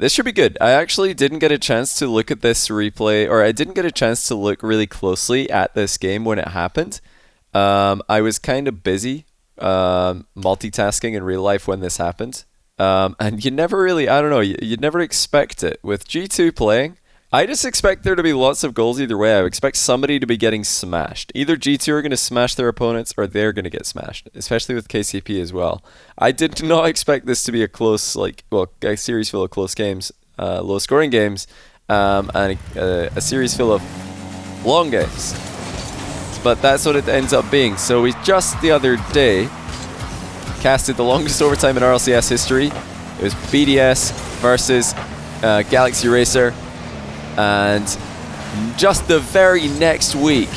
This should be good. I actually didn't get a chance to look at this replay, or I didn't get a chance to look really closely at this game when it happened. I was kind of busy multitasking in real life when this happened. And you never really, I don't know, you'd never expect it. With G2 playing, I just expect there to be lots of goals either way. I would expect somebody to be getting smashed. Either G2 are going to smash their opponents or they're going to get smashed, especially with KCP as well. I did not expect this to be a close, a series full of close games, low-scoring games, and a series full of long games. But that's what it ends up being. So we just the other day casted the longest overtime in RLCS history. It was BDS versus Galaxy Racer. And just the very next week,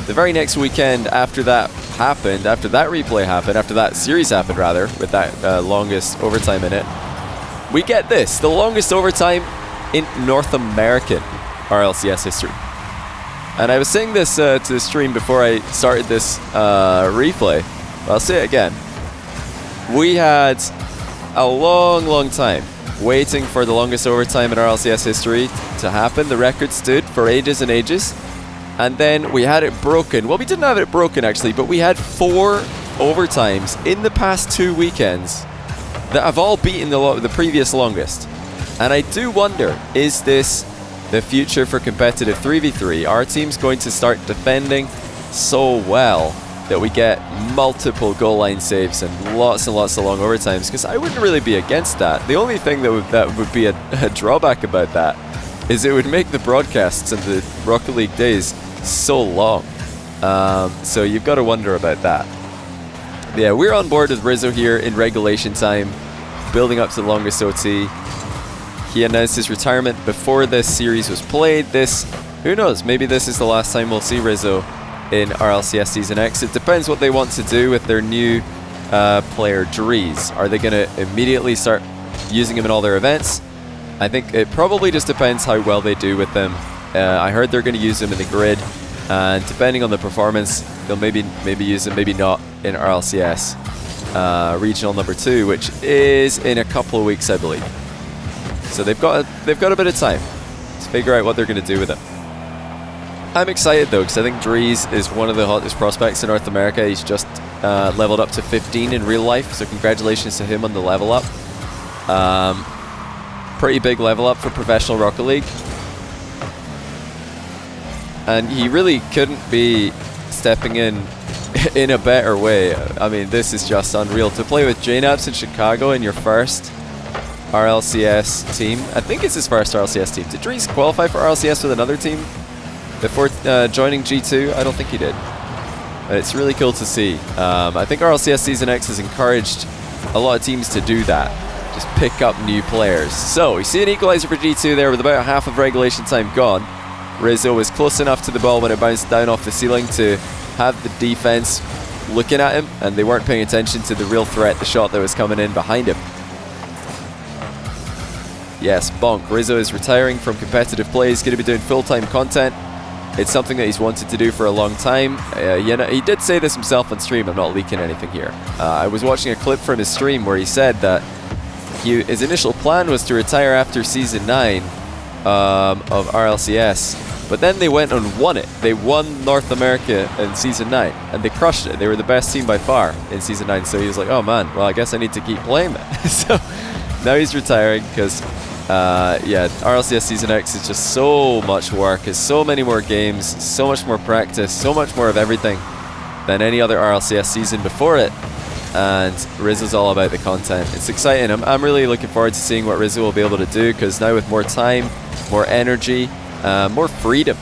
the very next weekend after that happened, after that replay happened, after that series happened rather, with that longest overtime in it, we get this, the longest overtime in North American RLCS history. And I was saying this to the stream before I started this replay, but I'll say it again. We had a long time waiting for the longest overtime in RLCS history to happen. The record stood for ages and ages, and then we had it broken. Well, we didn't have it broken actually, but we had 4 overtimes in the past 2 weekends that have all beaten the previous longest. And I do wonder, is this the future for competitive 3v3? Our team's going to start defending so well that we get multiple goal line saves and lots of long overtimes, because I wouldn't really be against that. The only thing that would be a drawback about that is it would make the broadcasts and the Rocket League days so long. So you've got to wonder about that. But yeah, we're on board with Rizzo here in regulation time, building up to the longest OT. He announced his retirement before this series was played. Who knows, maybe this is the last time we'll see Rizzo in RLCS Season X. It depends what they want to do with their new player, Dries. Are they going to immediately start using him in all their events? I think it probably just depends how well they do with them. I heard they're going to use him in the grid, and depending on the performance, they'll maybe use him, maybe not, in RLCS Regional number 2, which is in a couple of weeks, I believe. So they've got a bit of time to figure out what they're going to do with him. I'm excited though, because I think Dries is one of the hottest prospects in North America. He's just leveled up to 15 in real life, so congratulations to him on the level up. Pretty big level up for professional Rocket League. And he really couldn't be stepping in a better way. I mean, this is just unreal. To play with JNAPS in Chicago in your first RLCS team. I think it's his first RLCS team. Did Dries qualify for RLCS with another team before joining G2? I don't think he did. But it's really cool to see. I think RLCS Season X has encouraged a lot of teams to do that. Just pick up new players. So we see an equalizer for G2 there with about half of regulation time gone. Rizzo was close enough to the ball when it bounced down off the ceiling to have the defense looking at him, and they weren't paying attention to the real threat, the shot that was coming in behind him. Yes, bonk. Rizzo is retiring from competitive play. He's going to be doing full-time content. It's something that he's wanted to do for a long time. He did say this himself on stream. I'm not leaking anything here. I was watching a clip from his stream where he said that his initial plan was to retire after Season 9 of RLCS, but then they went and won it. They won North America in Season 9, and they crushed it. They were the best team by far in Season 9, so he was like, oh man, well I guess I need to keep playing that. So now he's retiring because RLCS Season X is just so much work. It's so many more games, so much more practice, so much more of everything than any other RLCS season before it. And Rizzo's all about the content. It's exciting. I'm really looking forward to seeing what Rizzo will be able to do, because now with more time, more energy, more freedom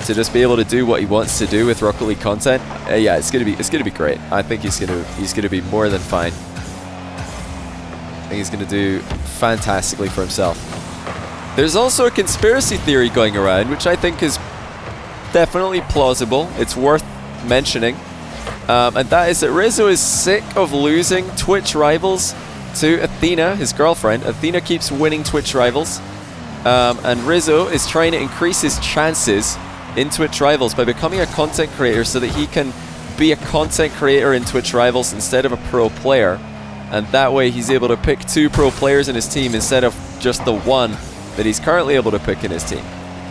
to just be able to do what he wants to do with Rocket League content, it's gonna be great. I think he's gonna be more than fine. I think he's going to do fantastically for himself. There's also a conspiracy theory going around, which I think is definitely plausible. It's worth mentioning. And that is that Rizzo is sick of losing Twitch rivals to Athena, his girlfriend. Athena keeps winning Twitch rivals. And Rizzo is trying to increase his chances in Twitch rivals by becoming a content creator so that he can be a content creator in Twitch rivals instead of a pro player. And that way he's able to pick 2 pro players in his team instead of just the one that he's currently able to pick in his team.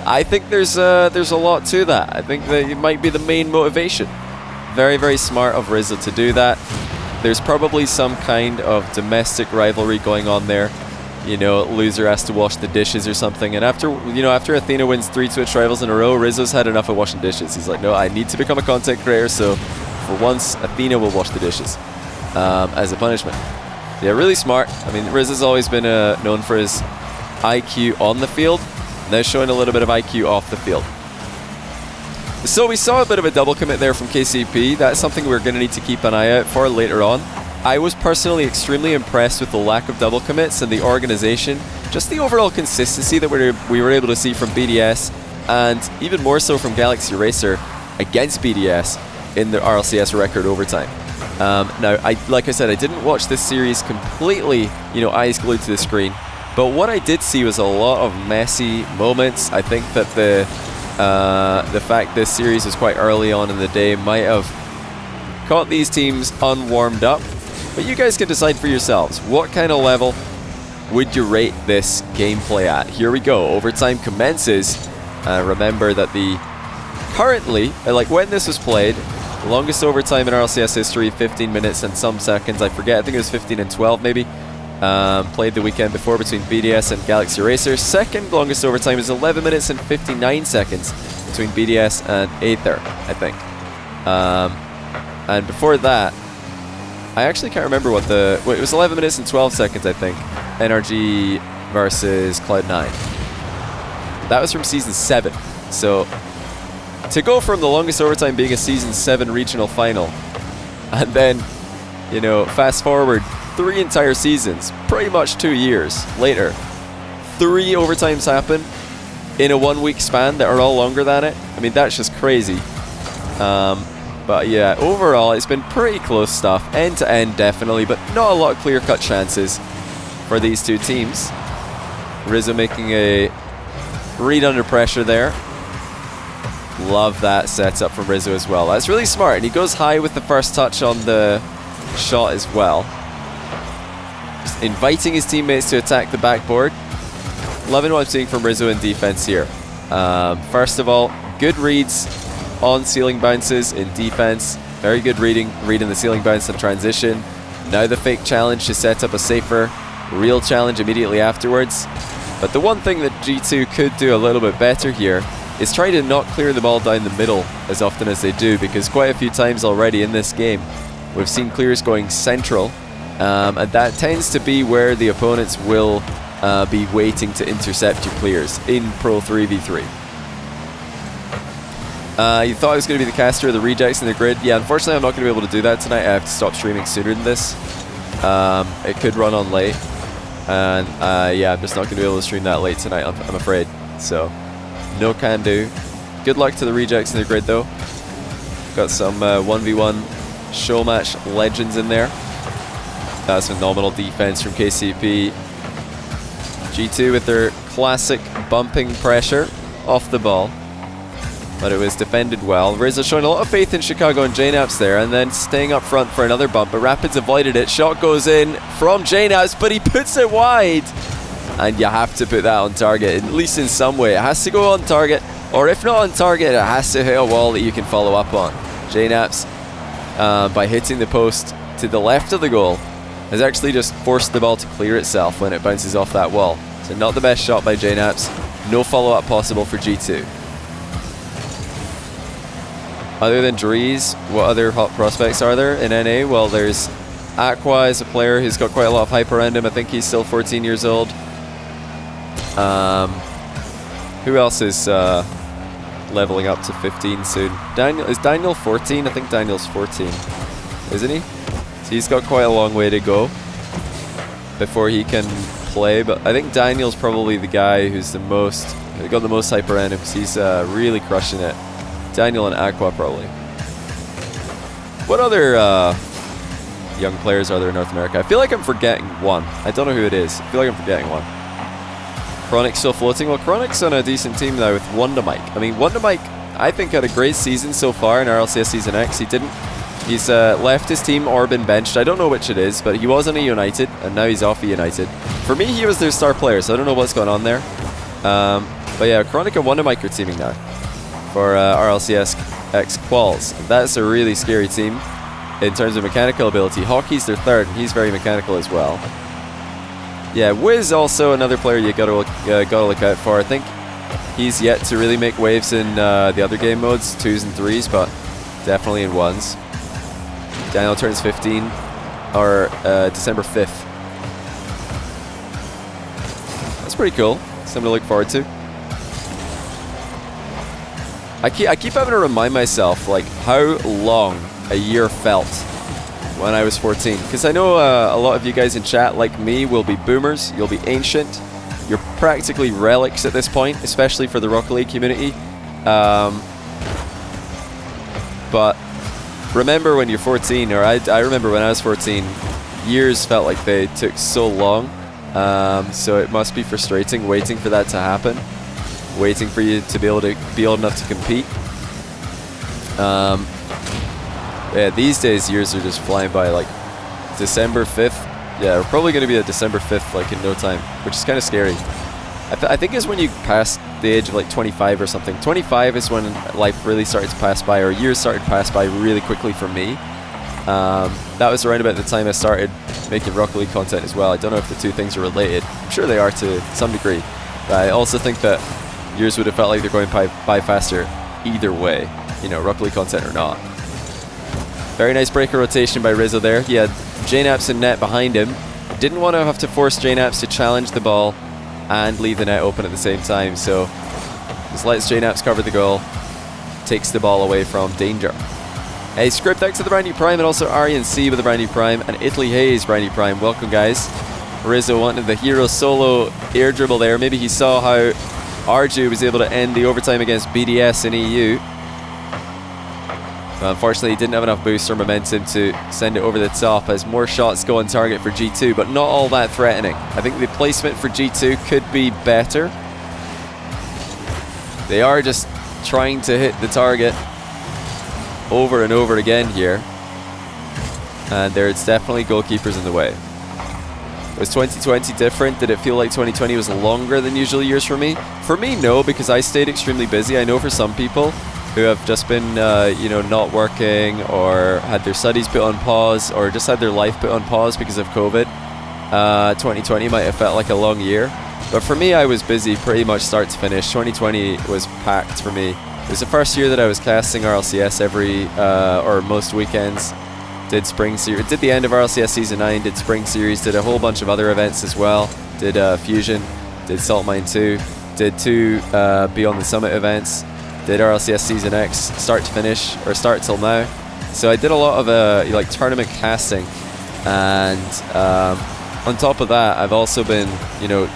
I think there's a lot to that. I think that it might be the main motivation. Very, very smart of Rizzo to do that. There's probably some kind of domestic rivalry going on there. You know, loser has to wash the dishes or something. And after Athena wins 3 Twitch rivals in a row, Rizzo's had enough of washing dishes. He's like, no, I need to become a content creator, so for once, Athena will wash the dishes as a punishment. Yeah, really smart. I mean, Rizzo's always been known for his IQ on the field. Now showing a little bit of IQ off the field. So we saw a bit of a double commit there from KCP. That's something we're going to need to keep an eye out for later on. I was personally extremely impressed with the lack of double commits and the organization, just the overall consistency that we were able to see from BDS, and even more so from Galaxy Racer against BDS in the RLCS record overtime. Now, like I said, I didn't watch this series completely, eyes glued to the screen, but what I did see was a lot of messy moments. I think that the fact this series was quite early on in the day might have caught these teams unwarmed up. But you guys can decide for yourselves, what kind of level would you rate this gameplay at? Here we go, overtime commences. Remember that currently, like when this was played, the longest overtime in RLCS history, 15 minutes and some seconds, I forget, I think it was 15 and 12 maybe. Played the weekend before between BDS and Galaxy Racer. Second longest overtime is 11 minutes and 59 seconds between BDS and Aether, I think. And before that, I actually can't remember what it was 11 minutes and 12 seconds, I think. NRG versus Cloud9. That was from Season 7. So, to go from the longest overtime being a Season 7 regional final, and then, fast forward 3 entire seasons, pretty much 2 years later, 3 overtimes happen in a 1-week span that are all longer than it. I mean, that's just crazy. But yeah, overall, it's been pretty close stuff. End to end, definitely, but not a lot of clear-cut chances for these two teams. Rizzo making a read under pressure there. Love that setup from Rizzo as well. That's really smart, and he goes high with the first touch on the shot as well. Just inviting his teammates to attack the backboard. Loving what I'm seeing from Rizzo in defense here. First of all, good reads on ceiling bounces in defense. Very good reading the ceiling bounce and transition. Now the fake challenge to set up a safer real challenge immediately afterwards. But the one thing that G2 could do a little bit better here is try to not clear the ball down the middle as often as they do, because quite a few times already in this game we've seen clears going central, and that tends to be where the opponents will be waiting to intercept your clears in Pro 3v3. You thought I was going to be the caster of the rejects in the grid. Yeah, unfortunately I'm not going to be able to do that tonight. I have to stop streaming sooner than this. It could run on late. And yeah, I'm just not going to be able to stream that late tonight, I'm afraid. So, no can do. Good luck to the rejects in the grid though. Got some 1v1 show match legends in there. That's phenomenal defense from KCP. G2 with their classic bumping pressure off the ball. But it was defended well. Rizzo showing a lot of faith in Chicago and JNaps there, and then staying up front for another bump, but Rapids avoided it. Shot goes in from JNaps, but he puts it wide. And you have to put that on target, at least in some way. It has to go on target, or if not on target, it has to hit a wall that you can follow up on. JNaps, by hitting the post to the left of the goal, has actually just forced the ball to clear itself when it bounces off that wall. So not the best shot by JNaps. No follow-up possible for G2. Other than Dries, what other hot prospects are there in NA? Well, there's Aqua is a player who's got quite a lot of hype around him. I think he's still 14 years old. Who else is leveling up to 15 soon? Is Daniel 14? I think Daniel's 14. Isn't he? So he's got quite a long way to go before he can play. But I think Daniel's probably the guy who's got the most hype around him, because he's really crushing it. Daniel and Aqua, probably. What other young players are there in North America? I feel like I'm forgetting one. I don't know who it is. I feel like I'm forgetting one. Chronic's still floating. Well, Chronic's on a decent team now with Wonder Mike. I mean, Wonder Mike, I think, had a great season so far in RLCS Season X. He didn't He's left his team or been benched. I don't know which it is, but he was on a United, and now he's off a United. For me, he was their star player, so I don't know what's going on there. But yeah, Chronica won a micro teaming now for RLCSX Quals. That's a really scary team in terms of mechanical ability. Hockey's their third, and he's very mechanical as well. Yeah, Wiz also another player you gotta look out for. I think he's yet to really make waves in the other game modes, 2s and 3s, but definitely in 1s. Daniel turns 15, or December 5th. That's pretty cool. Something to look forward to. I keep having to remind myself like how long a year felt when I was 14, because I know a lot of you guys in chat, like me, will be boomers. You'll be ancient. You're practically relics at this point, especially for the Rocket League community. But remember when you're 14, or I remember when I was 14, years felt like they took so long. So it must be frustrating waiting for that to happen, waiting for you to be able to be old enough to compete. Yeah, these days years are just flying by. Like December 5th, yeah, we're probably going to be at December 5th like in no time, which is kind of scary. I think it's when you pass the age of like 25 or something. 25 is when life really started to pass by, or years started to pass by really quickly for me. That was around about the time I started making Rocket League content as well. I don't know if the two things are related. I'm sure they are to some degree. But I also think that years would have felt like they're going by faster either way, you know, Rocket League content or not. Very nice breaker rotation by Rizzo there. He had JNaps in net behind him. Didn't want to have to force JNaps to challenge the ball and leave the net open at the same time, so just lets JNaps cover the goal, takes the ball away from danger. Hey, Scriptex to the brand new Prime, and also Aryan C with the brand new Prime, and Italy Hayes brand new Prime. Welcome, guys. Rizzo wanted the hero solo air dribble there. Maybe he saw how Arju was able to end the overtime against BDS in EU. Unfortunately, he didn't have enough boost or momentum to send it over the top as more shots go on target for G2, but not all that threatening. I think the placement for G2 could be better. They are just trying to hit the target over and over again here. And there's definitely goalkeepers in the way. Was 2020 different? Did it feel like 2020 was longer than usual years for me? For me, no, because I stayed extremely busy. I know for some people who have just been, you know, not working or had their studies put on pause or just had their life put on pause because of COVID. 2020 might have felt like a long year. But for me, I was busy pretty much start to finish. 2020 was packed for me. It was the first year that I was casting RLCS every, or most weekends. Did spring series, did the end of RLCS Season 9, did spring series, did a whole bunch of other events as well. Did Fusion, did Salt Mine 2, did 2 Beyond the Summit events. Did RLCS Season X start to finish, or start till now. So I did a lot of like tournament casting, and on top of that, I've also been, you know,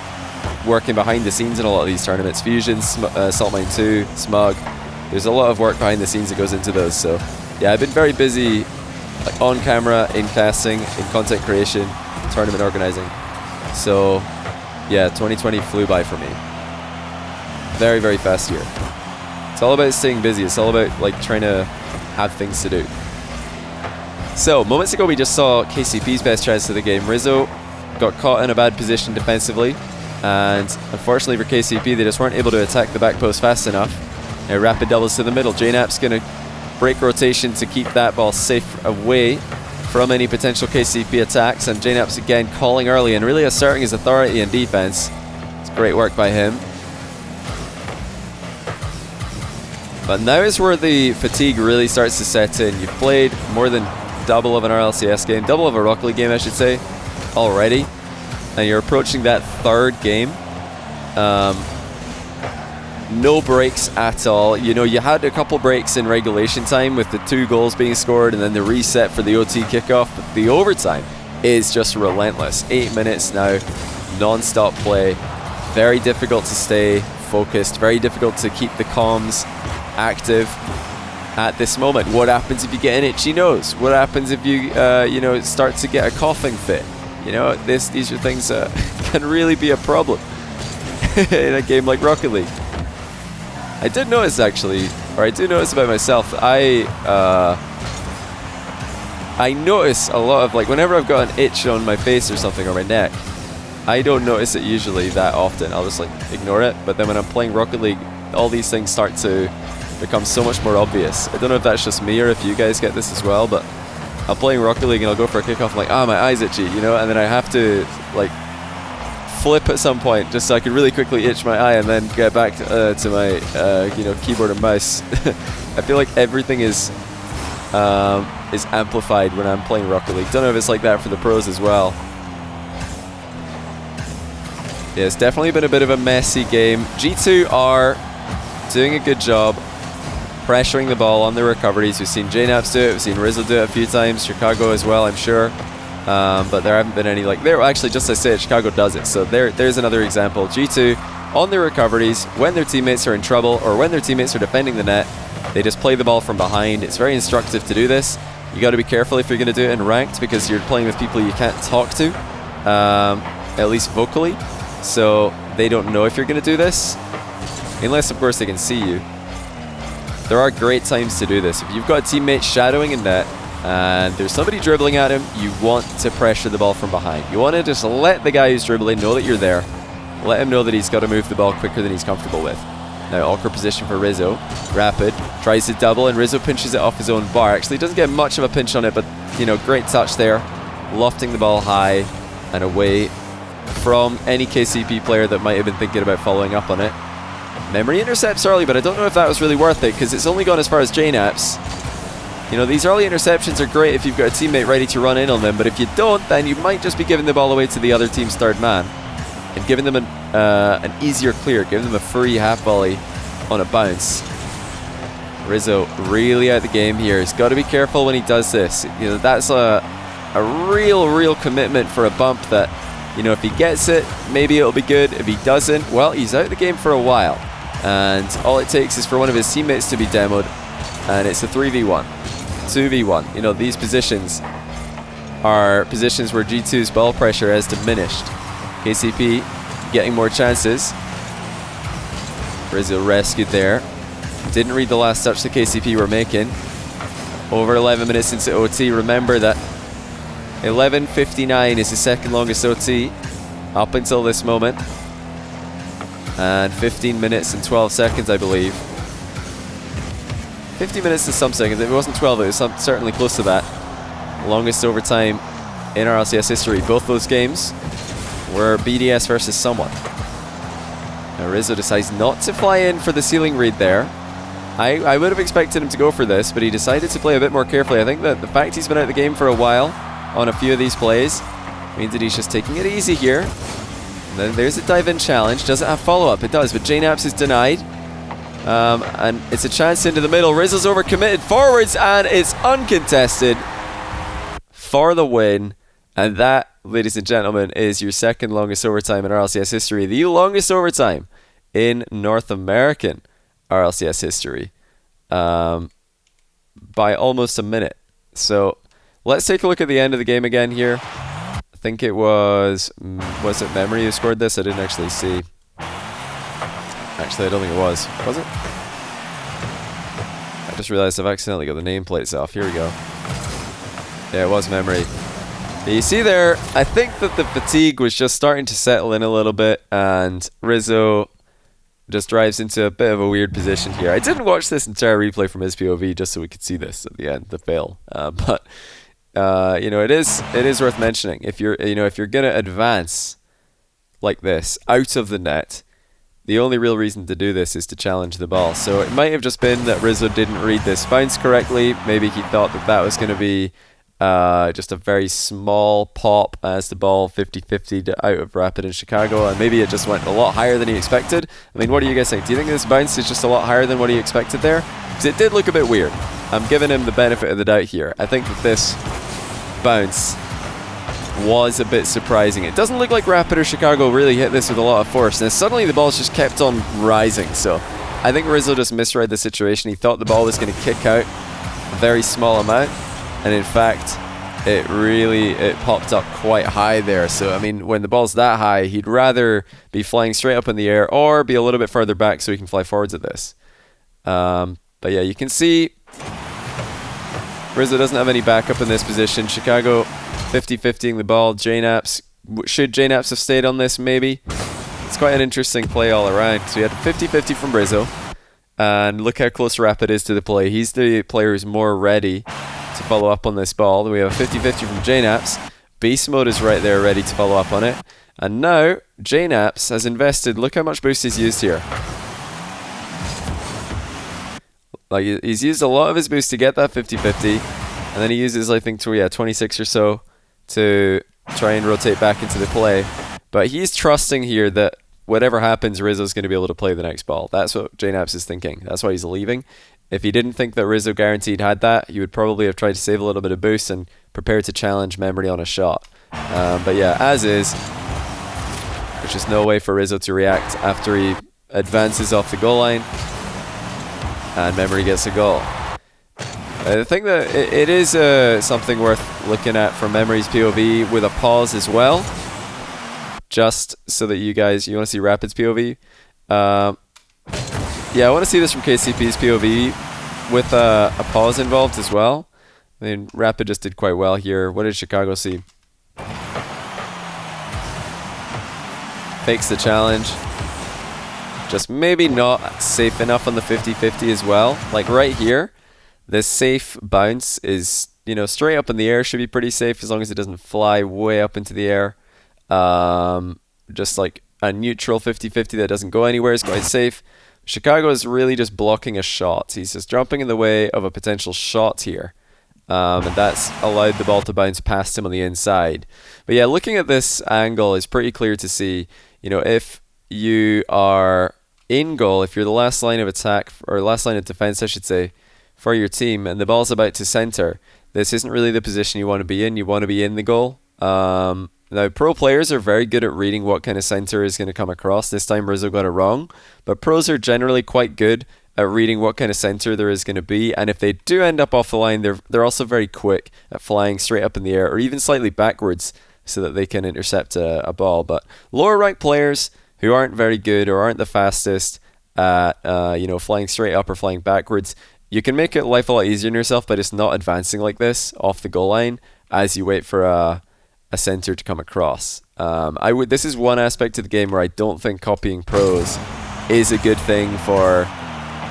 working behind the scenes in a lot of these tournaments. Fusion, Salt Mine 2, Smug. There's a lot of work behind the scenes that goes into those. So yeah, I've been very busy, like on camera, in casting, in content creation, tournament organizing. So yeah, 2020 flew by for me. Very, very fast year. It's all about staying busy. It's all about like trying to have things to do. So moments ago we just saw KCP's best chance of the game. Rizzo got caught in a bad position defensively, and unfortunately for KCP they just weren't able to attack the back post fast enough. Now rapid doubles to the middle. JNap's going to break rotation to keep that ball safe away from any potential KCP attacks, and JNap's again calling early and really asserting his authority in defense. It's great work by him. But now is where the fatigue really starts to set in. You've played more than double of an RLCS game, double of a Rocket League game I should say, already. And you're approaching that third game. No breaks at all. You know, you had a couple breaks in regulation time with the 2 goals being scored and then the reset for the OT kickoff. But the overtime is just relentless. 8 minutes now, non-stop play. Very difficult to stay focused, very difficult to keep the comms active at this moment. What happens if you get an itchy nose? What happens if you, you know, start to get a coughing fit? You know, these are things that can really be a problem in a game like Rocket League. I did notice actually, or I do notice about myself, I I notice a lot of, like, whenever I've got an itch on my face or something, or my neck, I don't notice it usually that often. I'll just like ignore it. But then when I'm playing Rocket League, all these things start to become so much more obvious. I don't know if that's just me or if you guys get this as well, but I'm playing Rocket League and I'll go for a kickoff, I'm like, ah, my eye's itchy, you know, and then I have to like flip at some point just so I can really quickly itch my eye and then get back to my you know, keyboard and mouse. I feel like everything is amplified when I'm playing Rocket League. Don't know if it's like that for the pros as well. Yeah, it's definitely been a bit of a messy game. G2 are doing a good job pressuring the ball on the recoveries. We've seen JNaps do it, we've seen Rizzo do it a few times, Chicago as well, I'm sure. But there haven't been any, like, there, actually, just as I said, Chicago does it. So there's another example. G2, on the recoveries, when their teammates are in trouble or when their teammates are defending the net, they just play the ball from behind. It's very instructive to do this. You got to be careful if you're going to do it in ranked because you're playing with people you can't talk to, at least vocally. So they don't know if you're going to do this, unless, of course, they can see you. There are great times to do this. If you've got a teammate shadowing in net and there's somebody dribbling at him, you want to pressure the ball from behind. You want to just let the guy who's dribbling know that you're there. Let him know that he's got to move the ball quicker than he's comfortable with. Now, awkward position for Rizzo. Rapid. Tries to double, and Rizzo pinches it off his own bar. Actually, doesn't get much of a pinch on it, but, you know, great touch there. Lofting the ball high and away from any KCP player that might have been thinking about following up on it. Memory intercepts early, but I don't know if that was really worth it, because it's only gone as far as JNaps. You know, these early interceptions are great if you've got a teammate ready to run in on them, but if you don't, then you might just be giving the ball away to the other team's third man and giving them an easier clear, giving them a free half volley on a bounce. Rizzo really out the game here. He's got to be careful when he does this. You know, that's a real commitment for a bump that, you know, if he gets it, maybe it'll be good. If he doesn't, well, he's out the game for a while. And all it takes is for one of his teammates to be demoed, and it's a 3v1, 2v1. You know, these positions are positions where G2's ball pressure has diminished. KCP getting more chances. Rizzo rescued there. Didn't read the last touch the KCP were making. Over 11 minutes into OT. Remember that 11:59 is the second longest OT up until this moment. And 15 minutes and 12 seconds, I believe. 50 minutes and some seconds. If it wasn't 12, it was certainly close to that. Longest overtime in RLCS history. Both those games were BDS versus someone. Now Rizzo decides not to fly in for the ceiling read there. I would have expected him to go for this, but he decided to play a bit more carefully. I think that the fact he's been out of the game for a while on a few of these plays means that he's just taking it easy here. And then there's a dive-in challenge. Does it have follow-up? It does, but JNaps is denied. And it's a chance into the middle. Rizzo's overcommitted forwards, and it's uncontested for the win. And that, ladies and gentlemen, is your second longest overtime in RLCS history. The longest overtime in North American RLCS history by almost a minute. So let's take a look at the end of the game again here. I think it was it Memory who scored this? I didn't actually see. Actually, I don't think it was. Was it? I just realized I've accidentally got the nameplates off. Here we go. Yeah, it was Memory. You see there, I think that the fatigue was just starting to settle in a little bit, and Rizzo just drives into a bit of a weird position here. I didn't watch this entire replay from his POV just so we could see this at the end, the fail. But you know, it is worth mentioning. If you're gonna advance like this out of the net, the only real reason to do this is to challenge the ball. So it might have just been that Rizzo didn't read this bounce correctly. Maybe he thought that was going to be just a very small pop as the ball 50-50 out of Rapid in Chicago, and maybe it just went a lot higher than he expected. I mean, what do you guys think? Do you think this bounce is just a lot higher than what he expected there? Because it did look a bit weird. I'm giving him the benefit of the doubt here. I think that this bounce was a bit surprising. It doesn't look like Rapid or Chicago really hit this with a lot of force, and suddenly the ball's just kept on rising. So I think Rizzo just misread the situation. He thought the ball was going to kick out a very small amount, and in fact it popped up quite high there. So I mean, when the ball's that high, he'd rather be flying straight up in the air or be a little bit further back so he can fly forwards at this. But yeah, you can see Rizzo doesn't have any backup in this position. Chicago 50-50ing the ball. JNaps, should JNaps have stayed on this? Maybe. It's quite an interesting play all around. So you had 50-50 from Rizzo. And look how close Rapid is to the play. He's the player who's more ready to follow up on this ball. We have a 50-50 from JNaps. Beast Mode is right there ready to follow up on it. And now JNaps has invested. Look how much boost he's used here. Like, he's used a lot of his boost to get that 50-50. And then he uses, I think, 26 or so to try and rotate back into the play. But he's trusting here that whatever happens, Rizzo's going to be able to play the next ball. That's what JNaps is thinking. That's why he's leaving. If he didn't think that Rizzo guaranteed had that, he would probably have tried to save a little bit of boost and prepare to challenge Memory on a shot. But yeah, as is, there's just no way for Rizzo to react after he advances off the goal line and Memory gets a goal. I think that it is something worth looking at from Memory's POV with a pause as well, just so that you want to see Rapid's POV. Yeah, I want to see this from KCP's POV with a pause involved as well. I mean, Rapid just did quite well here. What did Chicago see? Fakes the challenge. Just maybe not safe enough on the 50-50 as well. Like right here, this safe bounce is, straight up in the air should be pretty safe as long as it doesn't fly way up into the air. Just like a neutral 50-50 that doesn't go anywhere is quite safe. Chicago is really just blocking a shot. He's just jumping in the way of a potential shot here. And that's allowed the ball to bounce past him on the inside. But yeah, looking at this angle is pretty clear to see, if you are in goal, if you're the last line of attack, or last line of defense, I should say, for your team, and the ball's about to center, this isn't really the position you want to be in. You want to be in the goal. Now, pro players are very good at reading what kind of center is going to come across. This time Rizzo got it wrong, but pros are generally quite good at reading what kind of center there is going to be, and if they do end up off the line, they're also very quick at flying straight up in the air, or even slightly backwards, so that they can intercept a ball. But lower ranked players who aren't very good or aren't the fastest at flying straight up or flying backwards, you can make life a lot easier on yourself by just not advancing like this off the goal line as you wait for a center to come across. This is one aspect of the game where I don't think copying pros is a good thing for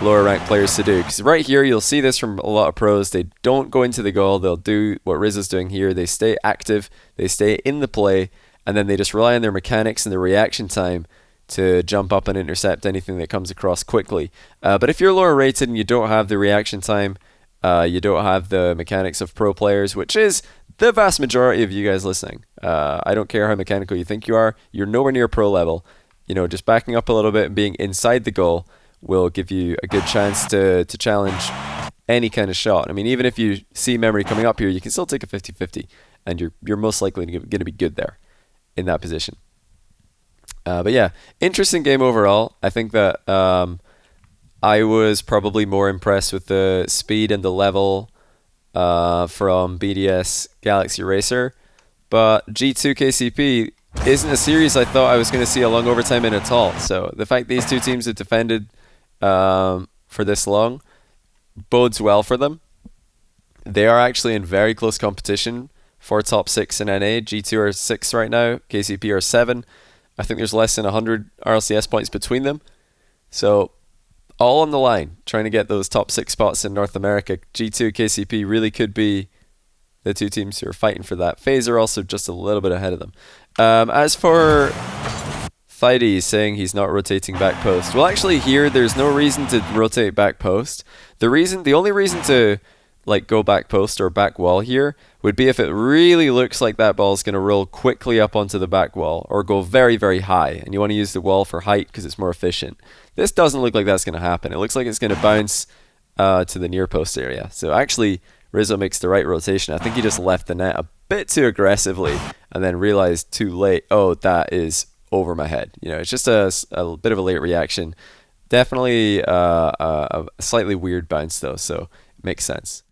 lower ranked players to do, because right here you'll see this from a lot of pros. They don't go into the goal. They'll do what Rizzo's doing here. They stay active, they stay in the play, and then they just rely on their mechanics and their reaction time to jump up and intercept anything that comes across quickly. But if you're lower rated and you don't have the reaction time, you don't have the mechanics of pro players, which is the vast majority of you guys listening. I don't care how mechanical you think you are, you're nowhere near pro level. Just backing up a little bit and being inside the goal will give you a good chance to challenge any kind of shot. I mean, even if you see Memory coming up here, you can still take a 50-50, and you're most likely going to be good there in that position. But yeah, interesting game overall. I think that I was probably more impressed with the speed and the level from BDS Galaxy Racer, but G2 KCP isn't a series I thought I was going to see a long overtime in at all. So the fact these two teams have defended for this long bodes well for them. They are actually in very close competition for top 6 in NA. G2 are 6 right now, KCP are 7. I think there's less than 100 RLCS points between them. So all on the line, trying to get those top 6 spots in North America. G2, KCP really could be the two teams who are fighting for that. FaZe are also just a little bit ahead of them. As for Thaidy saying he's not rotating back post, well, actually here there's no reason to rotate back post. The only reason to go back post or back wall here would be if it really looks like that ball is going to roll quickly up onto the back wall or go very, very high, and you want to use the wall for height because it's more efficient. This doesn't look like that's going to happen. It looks like it's going to bounce to the near post area. So actually, Rizzo makes the right rotation. I think he just left the net a bit too aggressively and then realized too late, oh, that is over my head. It's just a bit of a late reaction. Definitely a slightly weird bounce though, so it makes sense.